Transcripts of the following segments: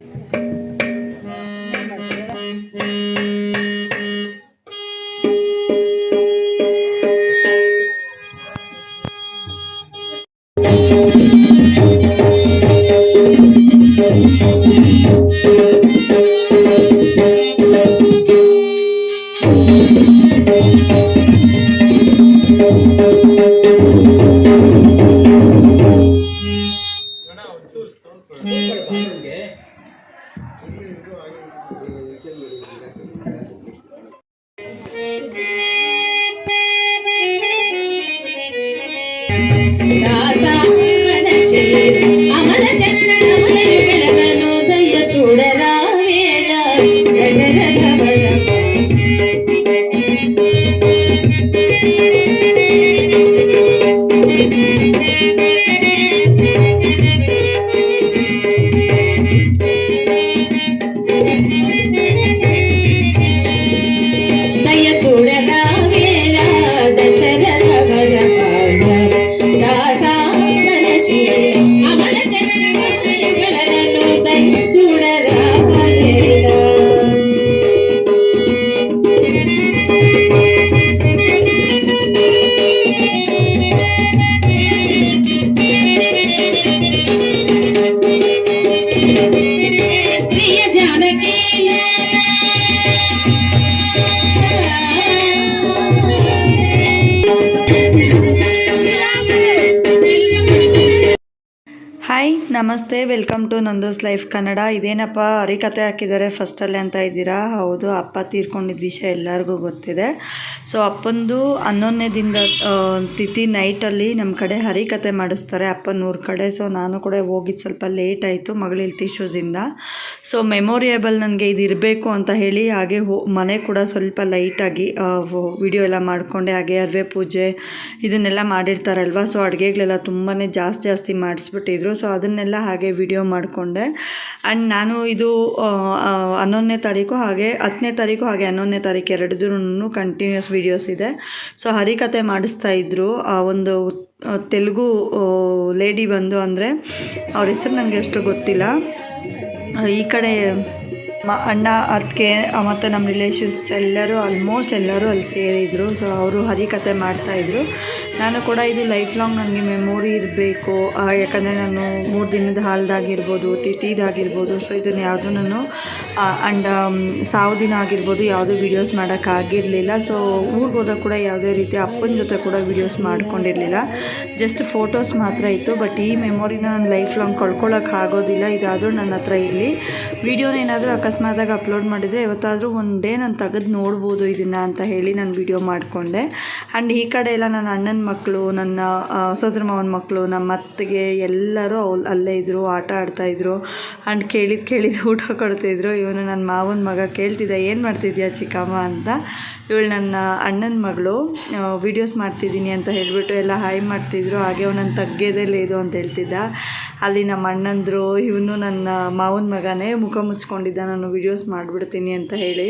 Hi ನಮಸ್ತೆ, welcome to ನಂದೋಸ್ life Kannada. ಇದೇನಪ್ಪ ಹರಿಕತೆ ಹಾಕಿದ್ದಾರೆ ಫಸ್ಟಲ್ಲೇ ಅಂತ ಇದ್ದೀರಾ? ಹೌದು, ಅಪ್ಪ ತೀರ್ಕೊಂಡಿದ್ದ ವಿಷಯ ಎಲ್ಲರಿಗೂ ಗೊತ್ತಿದೆ. ಸೊ ಅಪ್ಪಂದು 11ನೇ ದಿನದ ತಿಥಿ ನೈಟಲ್ಲಿ ನಮ್ಮ ಕಡೆ ಹರಿಕತೆ ಮಾಡಿಸ್ತಾರೆ ಅಪ್ಪನ ಊರ ಕಡೆ. ಸೊ ನಾನು ಕೂಡ ಹೋಗಿದ್ದು ಸ್ವಲ್ಪ ಲೇಟ್ ಆಯಿತು ಮಗಳ ಹೆಲ್ತ್ ಇಶ್ಯೂಸಿಂದ. ಸೊ ಮೆಮೊರಿಯಬಲ್ ನನಗೆ ಇದು ಇರಬೇಕು ಅಂತ ಹೇಳಿ ಹಾಗೆ ಮನೆ ಕೂಡ ಸ್ವಲ್ಪ ಲೈಟಾಗಿ ವಿಡಿಯೋ ಎಲ್ಲ ಮಾಡಿಕೊಂಡೆ. ಹಾಗೆ ಅರ್ವೆ ಪೂಜೆ ಇದನ್ನೆಲ್ಲ ಮಾಡಿರ್ತಾರಲ್ವ, ಸೊ ಅಡುಗೆಗಳೆಲ್ಲ ತುಂಬಾ ಜಾಸ್ತಿ ಮಾಡಿಸ್ಬಿಟ್ಟಿದ್ರು. ಸೊ ಅದನ್ನೆಲ್ಲ ಹಾಗೆ ವಿಡಿಯೋ ಮಾಡಿಕೊಂಡೆ. ಆ್ಯಂಡ್ ನಾನು ಇದು 11ನೇ ತಾರೀಕು ಹಾಗೆ 10ನೇ ತಾರೀಕು ಹಾಗೆ 11ನೇ ತಾರೀಕು ಎರಡೂ ಕಂಟಿನ್ಯೂಸ್ ವೀಡಿಯೋಸ್ ಇದೆ. ಸೊ ಹರಿಕತೆ ಮಾಡಿಸ್ತಾ ಇದ್ದರು. ಒಂದು ತೆಲುಗು ಲೇಡಿ ಬಂದು, ಅಂದರೆ ಅವ್ರ ಹೆಸರು ನನಗೆ ಅಷ್ಟು ಗೊತ್ತಿಲ್ಲ, ಈ ಕಡೆ ಅಣ್ಣ ಅತ್ತಿಗೆ ಮತ್ತು ನಮ್ಮ ರಿಲೇಷನ್ಸ್ ಎಲ್ಲರೂ ಆಲ್ಮೋಸ್ಟ್ ಎಲ್ಲರೂ ಅಲ್ಲಿ ಸೇರಿದರು. ಸೊ ಅವರು ಹರಿಕತೆ ಮಾಡ್ತಾಯಿದ್ರು. ನಾನು ಕೂಡ ಇದು ಲೈಫ್ ಲಾಂಗ್ ನನಗೆ ಮೆಮೊರಿ ಇರಬೇಕು, ಯಾಕಂದರೆ ನಾನು 3 ದಿನದ ಹಾಲ್ದಾಗಿರ್ಬೋದು, ತಿಥಿದಾಗಿರ್ಬೋದು, ಸೊ ಇದನ್ನು ಯಾವುದೂ ನಾನು ಆ್ಯಂಡ್ ಸಾವು ದಿನ ಆಗಿರ್ಬೋದು ಯಾವುದೂ ವೀಡಿಯೋಸ್ ಮಾಡೋಕ್ಕಾಗಿರಲಿಲ್ಲ. ಸೊ ಊರಿಗೆ ಹೋದಾಗ ಕೂಡ ಯಾವುದೇ ರೀತಿ ಅಪ್ಪನ ಜೊತೆ ಕೂಡ ವೀಡಿಯೋಸ್ ಮಾಡ್ಕೊಂಡಿರಲಿಲ್ಲ, ಜಸ್ಟ್ ಫೋಟೋಸ್ ಮಾತ್ರ ಇತ್ತು. ಬಟ್ ಈ ಮೆಮೊರಿನ ನಾನು ಲೈಫ್ ಲಾಂಗ್ ಕಳ್ಕೊಳ್ಳೋಕ್ಕಾಗೋದಿಲ್ಲ. ಇದಾದರೂ ನನ್ನ ಹತ್ರ ಇಲ್ಲಿ ವೀಡಿಯೋನ ಏನಾದರೂ ಅಕಸ್ಮಾತಾಗಿ ಅಪ್ಲೋಡ್ ಮಾಡಿದರೆ ಇವತ್ತಾದರೂ ಒಂದು ಡೇ ನಾನು ತೆಗೆದು ನೋಡ್ಬೋದು ಇದನ್ನು ಅಂತ ಹೇಳಿ ನಾನು ವೀಡಿಯೋ ಮಾಡಿಕೊಂಡೆ. ಆ್ಯಂಡ್ ಈ ಕಡೆ ಎಲ್ಲ ನನ್ನ ಅಣ್ಣನ ಮಕ್ಕಳು, ನನ್ನ ಸೋದರ ಮಾವನ ಮಕ್ಕಳು, ನಮ್ಮ ಅತ್ತಿಗೆ ಎಲ್ಲರೂ ಅಲ್ಲೇ ಇದ್ದರು, ಆಟ ಆಡ್ತಾಯಿದ್ರು. ಆ್ಯಂಡ್ ಕೇಳಿದ ಊಟ ಕೊಡ್ತಾಯಿದ್ರು. ಇವನು ನನ್ನ ಮಾವನ ಮಗ ಕೇಳ್ತಿದ್ದ, ಏನು ಮಾಡ್ತಿದ್ಯಾ ಚಿಕ್ಕಮ್ಮ ಅಂತ. ಇವಳು ನನ್ನ ಅಣ್ಣನ ಮಗಳು, ವೀಡಿಯೋಸ್ ಮಾಡ್ತಿದ್ದೀನಿ ಅಂತ ಹೇಳಿಬಿಟ್ಟು ಎಲ್ಲ ಹಾಯ್ ಮಾಡ್ತಿದ್ರು. ಹಾಗೆ ಅವನನ್ನು ತಗ್ಗೇದಲ್ಲೇ ಇದು ಅಂತ ಹೇಳ್ತಿದ್ದ. ಅಲ್ಲಿ ನಮ್ಮ ಅಣ್ಣಂದರು, ಇವನು ನನ್ನ ಮಾವನ ಮಗನೇ ಮುಖ ಮುಚ್ಕೊಂಡಿದ್ದ, ನಾನು ವೀಡಿಯೋಸ್ ಮಾಡಿಬಿಡ್ತೀನಿ ಅಂತ ಹೇಳಿ.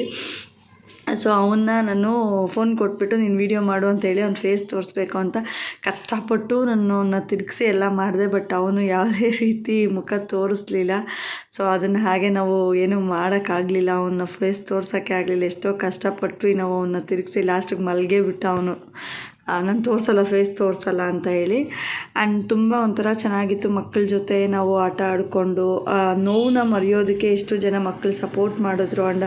ಸೊ ಅವನ್ನ ನಾನು ಫೋನ್ ಕೊಟ್ಬಿಟ್ಟು ನೀನು ವೀಡಿಯೋ ಮಾಡು ಅಂತೇಳಿ ಅವ್ನ ಫೇಸ್ ತೋರಿಸ್ಬೇಕು ಅಂತ ಕಷ್ಟಪಟ್ಟು ಅವನ್ನ ತಿರುಗಿಸಿ ಎಲ್ಲ ಮಾಡಿದೆ. ಬಟ್ ಅವನು ಯಾವುದೇ ರೀತಿ ಮುಖ ತೋರಿಸ್ಲಿಲ್ಲ. ಸೊ ಅದನ್ನು ಹಾಗೆ ನಾವು ಏನೂ ಮಾಡೋಕ್ಕಾಗಲಿಲ್ಲ, ಅವನ್ನ ಫೇಸ್ ತೋರ್ಸೋಕ್ಕೆ ಆಗಲಿಲ್ಲ. ಎಷ್ಟೋ ಕಷ್ಟಪಟ್ಟು ನಾವು ಅವನ್ನ ತಿರುಗಿಸಿ ಲಾಸ್ಟಿಗೆ ಮಲ್ಗೇ ಬಿಟ್ಟ ಅವನು, ನಾನು ತೋರಿಸಲ್ಲ, ಫೇಸ್ ತೋರಿಸಲ್ಲ ಅಂತ ಹೇಳಿ. ಆ್ಯಂಡ್ ತುಂಬ ಒಂಥರ ಚೆನ್ನಾಗಿತ್ತು. ಮಕ್ಕಳ ಜೊತೆ ನಾವು ಆಟ ಆಡಿಕೊಂಡು ನೋವನ್ನ ಮರೆಯೋದಕ್ಕೆ ಎಷ್ಟು ಜನ ಮಕ್ಕಳು ಸಪೋರ್ಟ್ ಮಾಡಿದ್ರು. ಆ್ಯಂಡ್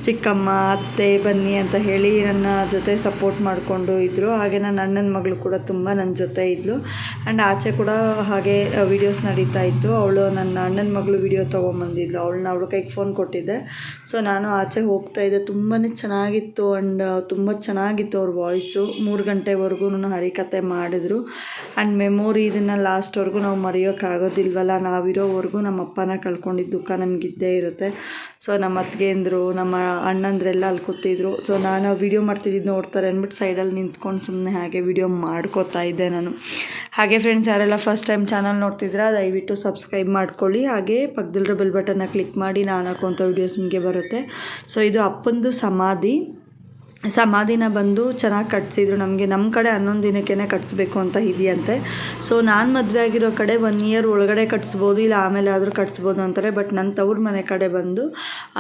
ಚಿಕ್ಕಮ್ಮ ಅತ್ತೆ ಬನ್ನಿ ಅಂತ ಹೇಳಿ ನನ್ನ ಜೊತೆ ಸಪೋರ್ಟ್ ಮಾಡಿಕೊಂಡು ಇದ್ದರು. ಹಾಗೆ ನನ್ನ ಅಣ್ಣನ ಮಗಳು ಕೂಡ ತುಂಬ ನನ್ನ ಜೊತೆ ಇದ್ಲು. ಆ್ಯಂಡ್ ಆಚೆ ಕೂಡ ಹಾಗೆ ವೀಡಿಯೋಸ್ ನಡೀತಾ ಇತ್ತು. ಅವಳು ನನ್ನ ಅಣ್ಣನ ಮಗಳು ವೀಡಿಯೋ ತೊಗೊಂಬಂದಿದ್ಲು, ಅವಳ ಕೈಗೆ ಫೋನ್ ಕೊಟ್ಟಿದ್ದೆ. ಸೊ ನಾನು ಆಚೆ ಹೋಗ್ತಾಯಿದ್ದೆ. ತುಂಬಾ ಚೆನ್ನಾಗಿತ್ತು. ಆ್ಯಂಡ್ ತುಂಬ ಚೆನ್ನಾಗಿತ್ತು ಅವ್ರ ವಾಯ್ಸು. 3 ಗಂಟೆವರೆಗೂ ಹರಿಕತೆ ಮಾಡಿದ್ರು. ಆ್ಯಂಡ್ ಮೆಮೊರಿ ಇದನ್ನು ಲಾಸ್ಟ್ವರೆಗೂ ನಾವು ಮರೆಯೋಕ್ಕಾಗೋದಿಲ್ವಲ್ಲ, ನಾವಿರೋವರೆಗೂ ನಮ್ಮ ಅಪ್ಪನ ಕಳ್ಕೊಂಡಿದ್ದ ದುಃಖ ನಮಗಿದ್ದೇ ಇರುತ್ತೆ. ಸೊ ನಮ್ಮ ಅತ್ತಿಗೆಂದರು, ನಮ್ಮ ಅಣ್ಣಂದ್ರೆಲ್ಲ ಅಲ್ಲಿ ಕೂತಿದ್ರು. ಸೊ ನಾನು ವೀಡಿಯೋ ಮಾಡ್ತಿದ್ದು ನೋಡ್ತಾರೆ ಅಂದ್ಬಿಟ್ಟು ಸೈಡಲ್ಲಿ ನಿಂತ್ಕೊಂಡು ಸುಮ್ಮನೆ ಹಾಗೆ ವೀಡಿಯೋ ಮಾಡ್ಕೋತಾ ಇದ್ದೆ ನಾನು. ಹಾಗೆ ಫ್ರೆಂಡ್ಸ್, ಯಾರೆಲ್ಲ ಫಸ್ಟ್ ಟೈಮ್ ಚಾನಲ್ ನೋಡ್ತಿದ್ರೆ ದಯವಿಟ್ಟು ಸಬ್ಸ್ಕ್ರೈಬ್ ಮಾಡ್ಕೊಳ್ಳಿ. ಹಾಗೆ ಪಕ್ಕದಲ್ಲಿರೋ ಬೆಲ್ ಬಟನ್ನ ಕ್ಲಿಕ್ ಮಾಡಿ, ನಾನು ಹಾಕುವಂಥ ವೀಡಿಯೋಸ್ ನಿಮಗೆ ಬರುತ್ತೆ. ಸೊ ಇದು ಅಪ್ಪಂದು ಸಮಾಧಿ. ಸಮಾಧಿನ ಬಂದು ಚೆನ್ನಾಗಿ ಕಟ್ಸಿದ್ರು. ನಮಗೆ ನಮ್ಮ ಕಡೆ 11 ದಿನಕ್ಕೇ ಕಟ್ಸ್ಬೇಕು ಅಂತ ಇದೆಯಂತೆ. ಸೊ ನಾನು ಮದುವೆ ಆಗಿರೋ ಕಡೆ 1 ಇಯರ್ ಒಳಗಡೆ ಕಟ್ಸ್ಬೋದು, ಇಲ್ಲ ಆಮೇಲೆ ಆದರೂ ಕಟ್ಸ್ಬೋದು ಅಂತಾರೆ. ಬಟ್ ನನ್ನ ತವ್ರ ಮನೆ ಕಡೆ ಬಂದು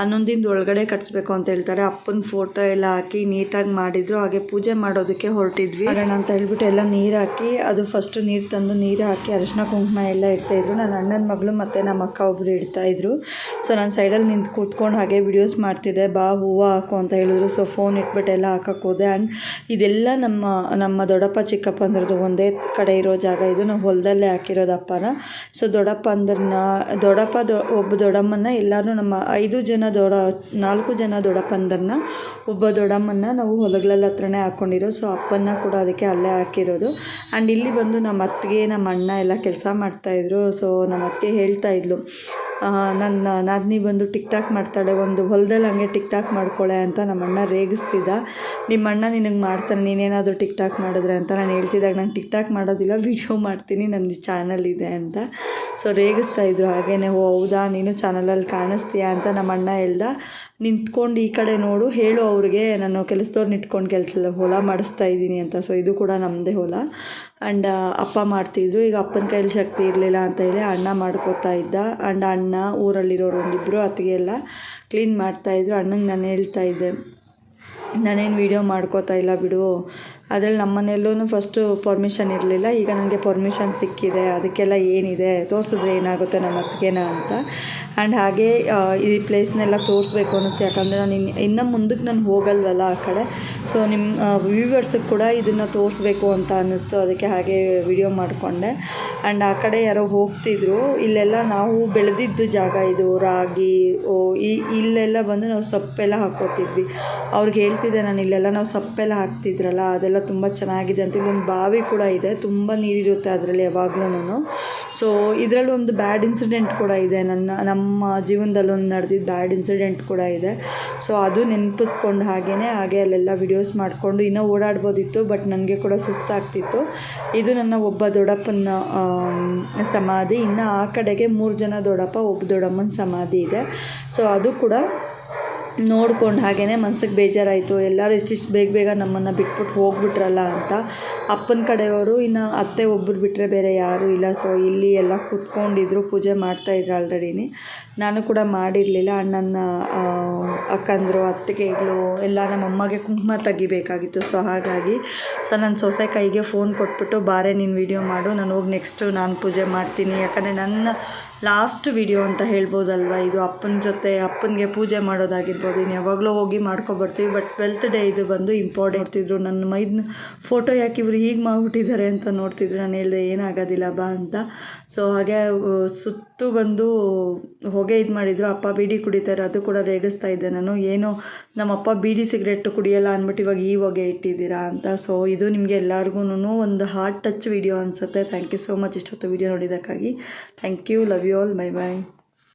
11 ದಿನದ ಒಳಗಡೆ ಕಟ್ಸ್ಬೇಕು ಅಂತ ಹೇಳ್ತಾರೆ. ಅಪ್ಪನ ಫೋಟೋ ಎಲ್ಲ ಹಾಕಿ ನೀಟಾಗಿ ಮಾಡಿದ್ರು. ಹಾಗೆ ಪೂಜೆ ಮಾಡೋದಕ್ಕೆ ಹೊರಟಿದ್ವಿ ಮಾಡೋಣ ಅಂತ ಹೇಳ್ಬಿಟ್ಟು ಎಲ್ಲ ನೀರು ಹಾಕಿ, ಅದು ಫಸ್ಟು ನೀರು ತಂದು ನೀರು ಹಾಕಿ ಅರಿಶಿನ ಕುಂಕುಮ ಎಲ್ಲ ಇಡ್ತಾಯಿದ್ರು. ನನ್ನ ಅಣ್ಣನ ಮಗಳು ಮತ್ತು ನಮ್ಮ ಅಕ್ಕ ಒಬ್ಬರು ಇಡ್ತಾಯಿದ್ರು. ಸೊ ನಾನು ಸೈಡಲ್ಲಿ ನಿಂತು ಕೂತ್ಕೊಂಡು ಹಾಗೆ ವಿಡಿಯೋಸ್ ಮಾಡ್ತಿದ್ದೆ. ಬಾ ಹೂವು ಹಾಕು ಅಂತ ಹೇಳಿದ್ರು. ಸೊ ಫೋನ್ ಇಟ್ಬಿಟ್ಟು ಎಲ್ಲ ಹಾಕಕ್ಕೆ ಹೋದೆ. ಆ್ಯಂಡ್ ಇದೆಲ್ಲ ನಮ್ಮ ದೊಡ್ಡಪ್ಪ ಚಿಕ್ಕಪ್ಪ ಅಂದ್ರದ್ದು ಒಂದೇ ಕಡೆ ಇರೋ ಜಾಗ. ಇದು ನಾವು ಹೊಲದಲ್ಲೇ ಹಾಕಿರೋದು ಅಪ್ಪನ. ಸೊ ದೊಡ್ಡಪ್ಪ ಒಬ್ಬ ದೊಡ್ಡಮ್ಮನ ಎಲ್ಲರೂ ನಮ್ಮ 4 ಜನ ದೊಡ್ಡಪ್ಪಂದರನ್ನ ಒಬ್ಬ ದೊಡ್ಡಮ್ಮನ ನಾವು ಹೊಲಗಳ ಹತ್ರನೇ ಹಾಕ್ಕೊಂಡಿರೋ. ಸೊ ಅಪ್ಪನ ಕೂಡ ಅದಕ್ಕೆ ಅಲ್ಲೇ ಹಾಕಿರೋದು. ಆ್ಯಂಡ್ ಇಲ್ಲಿ ಬಂದು ನಮ್ಮ ಅತ್ತಿಗೆ ನಮ್ಮ ಅಣ್ಣ ಎಲ್ಲ ಕೆಲಸ ಮಾಡ್ತಾಯಿದ್ರು. ಸೊ ನಮ್ಮ ಅತ್ತಿಗೆ ಹೇಳ್ತಾಯಿದ್ಲು, ನನ್ನ ನಾದಿನಿ ಬಂದು ಟಿಕ್ ಟಾಕ್ ಮಾಡ್ತಾಳೆ, ಒಂದು ಹೊಲದಲ್ಲಿ ಹಂಗೆ ಟಿಕ್ ಟಾಕ್ ಮಾಡ್ಕೊಳ್ಳೆ ಅಂತ ನಮ್ಮ ಅಣ್ಣ ರೇಗಿಸ್ತಿದ್ದ. ನಿಮ್ಮ ಅಣ್ಣ ನಿನಗೆ ಮಾಡ್ತಾನೆ, ನೀನೇನಾದರೂ ಟಿಕ್ ಟಾಕ್ ಮಾಡಿದ್ರೆ ಅಂತ. ನಾನು ಹೇಳ್ತಿದ್ದಾಗ ನಾನು ಟಿಕ್ ಟಾಕ್ ಮಾಡೋದಿಲ್ಲ, ವಿಡಿಯೋ ಮಾಡ್ತೀನಿ, ನನ್ನ ಚಾನಲ್ ಇದೆ ಅಂತ. ಸೊ ರೇಗಿಸ್ತಾಯಿದ್ರು. ಹಾಗೇ ಓ ಹೌದಾ ನೀನು ಚಾನಲಲ್ಲಿ ಕಾಣಿಸ್ತೀಯಾ ಅಂತ ನಮ್ಮ ಅಣ್ಣ ಹೇಳ್ದ. ನಿಂತ್ಕೊಂಡು ಈ ಕಡೆ ನೋಡು, ಹೇಳು ಅವ್ರಿಗೆ ನಾನು ಕೆಲಸದವ್ರನ್ನ ಇಟ್ಕೊಂಡು ಹೊಲ ಮಾಡಿಸ್ತಾ ಇದ್ದೀನಿ ಅಂತ. ಸೊ ಇದು ಕೂಡ ನಮ್ಮದೇ ಹೊಲ. ಆ್ಯಂಡ್ ಅಪ್ಪ ಮಾಡ್ತಿದ್ರು. ಈಗ ಅಪ್ಪನ ಕೈಲಿ ಶಕ್ತಿ ಇರಲಿಲ್ಲ ಅಂತ ಹೇಳಿ ಅಣ್ಣ ಮಾಡ್ಕೋತಾ ಇದ್ದ. ಆ್ಯಂಡ್ ಅಣ್ಣ ಊರಲ್ಲಿರೋರು ಒಂದಿಬ್ಬರು ಅತ್ತಿಗೆ ಎಲ್ಲ ಕ್ಲೀನ್ ಮಾಡ್ತಾಯಿದ್ರು. ಅಣ್ಣಂಗೆ ನಾನು ಹೇಳ್ತಾಯಿದ್ದೆ, ನಾನೇನು ವೀಡಿಯೋ ಮಾಡ್ಕೋತಾ ಇಲ್ಲ ಬಿಡು. ಅದರಲ್ಲಿ ನಮ್ಮ ಮನೆಯಲ್ಲೂ ಫಸ್ಟು ಪರ್ಮಿಷನ್ ಇರಲಿಲ್ಲ, ಈಗ ನನಗೆ ಪರ್ಮಿಷನ್ ಸಿಕ್ಕಿದೆ, ಅದಕ್ಕೆಲ್ಲ ಏನಿದೆ ತೋರಿಸಿದ್ರೆ ಏನಾಗುತ್ತೆ ನಮ್ಮ ಅತ್ತಿಗೆನ ಅಂತ. ಆ್ಯಂಡ್ ಹಾಗೆ ಈ ಪ್ಲೇಸ್ನೆಲ್ಲ ತೋರಿಸ್ಬೇಕು ಅನ್ನಿಸ್ತು. ಯಾಕಂದರೆ ನಾನು ಇನ್ನು ಮುಂದಕ್ಕೆ ನಾನು ಹೋಗಲ್ವಲ್ಲ ಆ ಕಡೆ. ಸೊ ನಿಮ್ಮ ವ್ಯೂವರ್ಸಿಗೆ ಕೂಡ ಇದನ್ನು ತೋರಿಸ್ಬೇಕು ಅಂತ ಅನ್ನಿಸ್ತು. ಅದಕ್ಕೆ ಹಾಗೆ ವಿಡಿಯೋ ಮಾಡಿಕೊಂಡೆ. ಆ್ಯಂಡ್ ಆ ಕಡೆ ಯಾರೋ ಹೋಗ್ತಿದ್ರು. ಇಲ್ಲೆಲ್ಲ ನಾವು ಬೆಳೆದಿದ್ದು ಜಾಗ ಇದು, ರಾಗಿ ಇಲ್ಲೆಲ್ಲ ಬಂದು ನಾವು ಸೊಪ್ಪೆಲ್ಲ ಹಾಕ್ಕೋತಿದ್ವಿ. ಅವ್ರಿಗೆ ಹೇಳ್ತಿದ್ದೆ ನಾನು, ಇಲ್ಲೆಲ್ಲ ನಾವು ಸೊಪ್ಪೆಲ್ಲ ಹಾಕ್ತಿದ್ರಲ್ಲ ಅದೆಲ್ಲ ತುಂಬ ಚೆನ್ನಾಗಿದೆ ಅಂತ. ಇಲ್ಲೊಂದು ಬಾವಿ ಕೂಡ ಇದೆ, ತುಂಬ ನೀರಿರುತ್ತೆ ಅದರಲ್ಲಿ ಯಾವಾಗ್ಲೂ. ಸೊ ಇದರಲ್ಲಿ ಒಂದು ಬ್ಯಾಡ್ ಇನ್ಸಿಡೆಂಟ್ ಕೂಡ ಇದೆ, ನಮ್ಮ ಜೀವನದಲ್ಲಿ ಒಂದು ನಡೆದಿದ್ದು ಬ್ಯಾಡ್ ಇನ್ಸಿಡೆಂಟ್ ಕೂಡ ಇದೆ. ಸೊ ಅದು ನೆನಪಿಸ್ಕೊಂಡು ಹಾಗೆ ಅಲ್ಲೆಲ್ಲ ವಿಡಿಯೋಸ್ ಮಾಡಿಕೊಂಡು ಇನ್ನೂ ಓಡಾಡ್ಬೋದಿತ್ತು. ಬಟ್ ನನಗೆ ಕೂಡ ಸುಸ್ತಾಗ್ತಿತ್ತು. ಇದು ನನ್ನ ಒಬ್ಬ ದೊಡ್ಡಪ್ಪನ ಸಮಾಧಿ. ಇನ್ನು ಆ ಕಡೆಗೆ 3 ಜನ ದೊಡ್ಡಪ್ಪ, ಒಬ್ಬ ದೊಡ್ಡಮ್ಮನ ಸಮಾಧಿ ಇದೆ. ಸೊ ಅದು ಕೂಡ ನೋಡ್ಕೊಂಡು ಹಾಗೇ ಮನ್ಸಿಗೆ ಬೇಜಾರಾಯಿತು. ಎಲ್ಲರೂ ಇಷ್ಟಿಷ್ಟು ಬೇಗ ನಮ್ಮನ್ನು ಬಿಟ್ಬಿಟ್ಟು ಹೋಗ್ಬಿಟ್ರಲ್ಲ ಅಂತ. ಅಪ್ಪನ ಕಡೆಯವರು ಇನ್ನು ಅತ್ತೆ ಒಬ್ಬರು ಬಿಟ್ಟರೆ ಬೇರೆ ಯಾರೂ ಇಲ್ಲ. ಸೊ ಇಲ್ಲಿ ಎಲ್ಲ ಕೂತ್ಕೊಂಡಿದ್ರು, ಪೂಜೆ ಮಾಡ್ತಾಯಿದ್ರು ಆಲ್ರೆಡಿನಿ. ನಾನು ಕೂಡ ಮಾಡಿರಲಿಲ್ಲ. ಅಣ್ಣನ ಅಕ್ಕಂದರು ಅತ್ತಿಗೆಗಳು ಎಲ್ಲ ನಮ್ಮಮ್ಮಗೆ ಕುಂಕುಮ ತೆಗಿಬೇಕಾಗಿತ್ತು. ಸೊ ಹಾಗಾಗಿ ನನ್ನ ಸೊಸೆ ಕೈಗೆ ಫೋನ್ ಕೊಟ್ಬಿಟ್ಟು, ಬಾರೆ ನೀನು ವೀಡಿಯೋ ಮಾಡು, ನಾನು ಹೋಗಿ ನೆಕ್ಸ್ಟು ನಾನು ಪೂಜೆ ಮಾಡ್ತೀನಿ. ಯಾಕಂದರೆ ನನ್ನ ಲಾಸ್ಟ್ ವಿಡಿಯೋ ಅಂತ ಹೇಳ್ಬೋದಲ್ವ ಇದು. ಅಪ್ಪನ ಜೊತೆ ಅಪ್ಪನಿಗೆ ಪೂಜೆ ಮಾಡೋದಾಗಿರ್ಬೋದು, ಇನ್ನು ಯಾವಾಗಲೂ ಹೋಗಿ ಮಾಡ್ಕೊಬರ್ತೀವಿ. ಬಟ್ 12th ಡೇ ಇದು ಬಂದು ಇಂಪಾರ್ಟೆಂಟ್. ನೋಡ್ತಿದ್ರು ನನ್ನ ಮೈದನ್ನ ಫೋಟೋ ಯಾಕೆ ಇವರು ಹೀಗೆ ಮಾಡಿಬಿಟ್ಟಿದ್ದಾರೆ ಅಂತ ನೋಡ್ತಿದ್ರು. ನಾನು ಹೇಳಿದೆ ಏನಾಗೋದಿಲ್ಲ ಬಾ ಅಂತ. ಸೊ ಹಾಗೆ ಸುತ್ತು ಬಂದು ಹೊಗೆ ಇದು ಮಾಡಿದರು. ಅಪ್ಪ ಬೀಡಿ ಕುಡಿತಾರೆ, ಅದು ಕೂಡ ರೇಗಿಸ್ತಾ ಇದ್ದೆ ನಾನು. ಏನೋ ನಮ್ಮಪ್ಪ ಬೀಡಿ ಸಿಗರೆಟ್ಟು ಕುಡಿಯೋಲ್ಲ ಅಂದ್ಬಿಟ್ಟು ಇವಾಗ ಈ ಹೊಗೆ ಇಟ್ಟಿದ್ದೀರಾ ಅಂತ. ಸೊ ಇದು ನಿಮಗೆ ಎಲ್ಲರಿಗೂ ಒಂದು ಹಾರ್ಟ್ ಟಚ್ ವಿಡಿಯೋ ಅನಿಸುತ್ತೆ. ಥ್ಯಾಂಕ್ ಯು ಸೋ ಮಚ್ ಇಷ್ಟೊತ್ತು ವಿಡಿಯೋ ನೋಡಿದ್ದಕ್ಕಾಗಿ. Thank you, love you all, bye bye.